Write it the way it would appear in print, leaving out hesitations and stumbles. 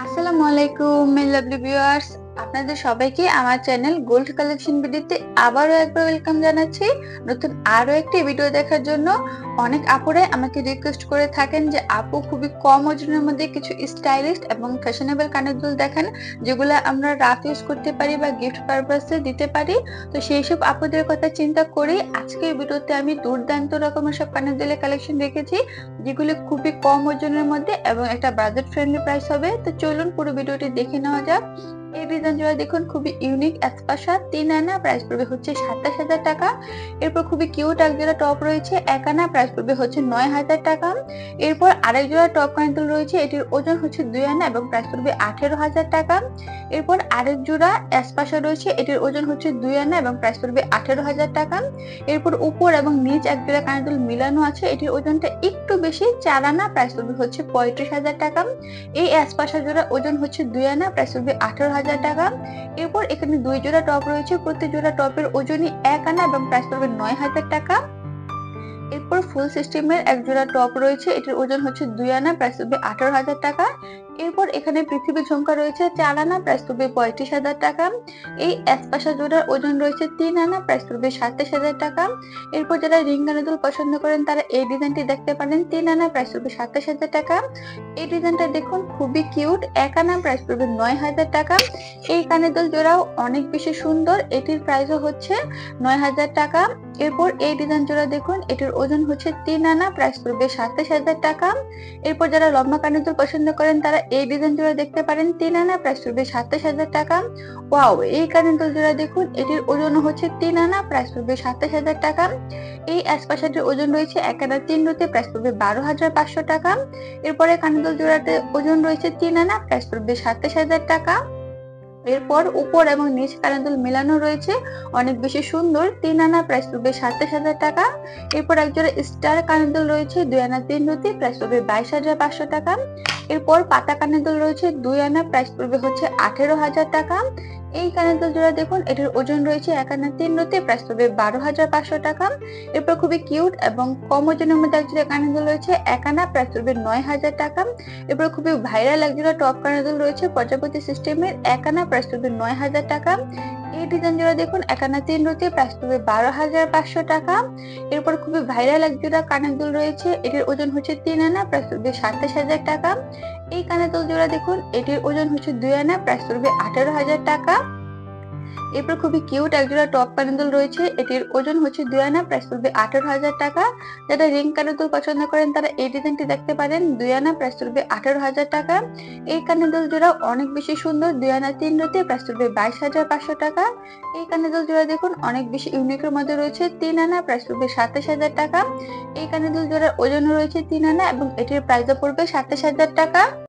আসসালামু আলাইকুম my lovely viewers, আপনাদের সবাইকে আমার চ্যানেল গোল্ড কালেকশন ভিডিওতে আবারও একবার ওয়েলকাম জানাচ্ছি। নতুন আরো একটি ভিডিও দেখার জন্য অনেক আপুরাই আমাকে রিকোয়েস্ট করে থাকেন যে আপু খুবই কম ওজনের মধ্যে কিছু স্টাইলিশ এবং ফ্যাশনেবল কানের দুল দেখান, যেগুলো আমরা রাফ ইউজ করতে পারি বা গিফট পারপাসে দিতে পারি। তো সেই সব আপুদের কথা চিন্তা করে আজকের ভিডিওতে আমি দুর্দান্ত রকমের সব কানের দুলের কালেকশন রেখেছি, যেগুলো খুবই কম ওজনের মধ্যে এবং একটা বাজেট ফ্রেন্ডলি প্রাইস হবে। তো চলুন পুরো ভিডিওটি দেখে নেওয়া যাক। এই ডিজাইন জোড়া দেখুন খুবই ইউনিক একপাশা 3 আনা, প্রাইস পড়বে হচ্ছে 27,000 টাকা। এরপর খুবই কিউট এক জোড়া টপ রয়েছে 1 আনা, প্রাইস পড়বে হচ্ছে 9,000 টাকা। এরপর আরেক জোড়া টপ কানের দুল রয়েছে, এটির ওজন হচ্ছে 2 আনা এবং প্রাইস পড়বে 18,000 টাকা। এরপর আরেক জোড়া একপাশা রয়েছে, এটির ওজন হচ্ছে 2 আনা এবং প্রাইস পড়বে 18,000 টাকা। এরপর উপর এবং নিচ এক জোড়া কানের দুল মিলানো আছে, এটির ওজনটা একটু বেশি 4 আনা, প্রাইস পড়বে হচ্ছে 35,000 টাকা। এই একপাশা জোড়া ওজন হচ্ছে 2 আনা, প্রাইস পড়বে 18,000 টাকা। এরপর এখানে 2 জোড়া টপ রয়েছে, প্রতি জোড়া টপের ওজনই 1 আনা এবং প্রাইস পড়বে 9,000 টাকা। এরপর ফুল সিস্টেমের এক জোড়া টপ রয়েছে, এটির ওজন হচ্ছে 2 আনা, প্রাইস পড়বে 18,000 টাকা। এরপর এখানে পৃথিবী ঝুমকা রয়েছে 4 আনা, প্রাইস পড়বে 35,000 টাকা। এই একপাশা জোড়ার ওজন রয়েছে 3 আনা, প্রাইস পড়বে 27,000 টাকা। এরপর যারা রিং কানের দুল পছন্দ করেন তারা এই ডিজাইনটি দেখতে পারেন, 3 আনা, প্রাইস পড়বে 27,000 টাকা। এই ডিজাইনটা দেখুন খুবই কিউট, 1 আনা, প্রাইস পড়বে 9,000 টাকা। এই কানের দুল জোড়াও অনেক বেশি সুন্দর, এটির প্রাইসও হচ্ছে 9,000 টাকা। এরপর এই ডিজাইন জোড়া দেখুন, এটির ওজন হচ্ছে 3 আনা, প্রাইস পড়বে 27,000 টাকা। এরপর যারা লম্বা কানের দুল পছন্দ করেন তারা এই ডিজাইন জোড়া দেখতে পারেন, 3 আনা, প্রাইস পড়বে 27,000 টাকা। ওয়াও, এই কানের দুল জোড়া দেখুন, এটির ওজন হচ্ছে 3 আনা, প্রাইস পড়বে 27,000 টাকা। এই অ্যাসপাশাটির ওজন রয়েছে 1 আনা 3 রুতে, প্রাইস পড়বে 12,500 টাকা। এরপরে কানের দুল জোড়াতে ওজন রয়েছে 3 আনা, প্রাইস পড়বে 27,000 টাকা। এরপর উপর এবং নিচ কানের দুল মেলানো রয়েছে, অনেক বেশি সুন্দর, 3 আনা, প্রাইস পড়বে 27,000 টাকা। এরপর একজোড়া স্টার কানের দুল রয়েছে 2 আনা 3 রুতি, প্রাইস পড়বে 22,500 টাকা। এরপর পাতা কানের দুল রয়েছে 2 আনা, প্রাইস পড়বে হচ্ছে 18,000 টাকা। এই কানের দুল জোড়া দেখুন, এটির ওজন রয়েছে 1 আনা 3 রুতি, প্রাইস পড়বে 12,500 টাকা। এরপর খুবই কিউট এবং কম ওজনের মধ্যে একজোড়া কানের দুল রয়েছে 1 আনা, প্রাইস পড়বে 9,000 টাকা। এরপর খুবই ভাইরাল একজোড়া টপ কানের দুল রয়েছে প্রজাপতি সিস্টেমের 1 আনা, প্রাইস পড়বে 9,000 টাকা। এই ডিজাইন জোড়া দেখুন 1 আনা 3 রুতি, প্রাইস পড়বে 12,500 টাকা। এরপর খুবই ভাইরাল একজোড়া কানের দুল রয়েছে, এটির ওজন হচ্ছে 3 আনা, প্রাইস পড়বে 27,000 টাকা। এই কানের দুল জোড়া দেখুন, এটির ওজন হচ্ছে 2 আনা, প্রাইস পড়বে 18,000 টাকা। এরপর খুবই কিউট একজোড়া টপ কানের দুল রয়েছে, এটির ওজন হচ্ছে 2 আনা, প্রাইস পড়বে 18,000 টাকা। যারা রিং কানের দুল পছন্দ করেন তারা এই ডিজাইনটি দেখতে পারেন, 2 আনা, প্রাইস পড়বে 18,000 টাকা। এই কানের দুল জোড়া অনেক বেশি সুন্দর, 2 আনা 3 রুতে, প্রাইস পড়বে 22,500 টাকা। এই কানের দুল জোড়া দেখুন অনেক বেশি ইউনিকের মধ্যে রয়েছে, 3 আনা, প্রাইস পড়বে 27,000 টাকা। এই কানের দুল জোড়ার ওজন রয়েছে 3 আনা এবং এটির প্রাইসও পড়বে 27,000 টাকা।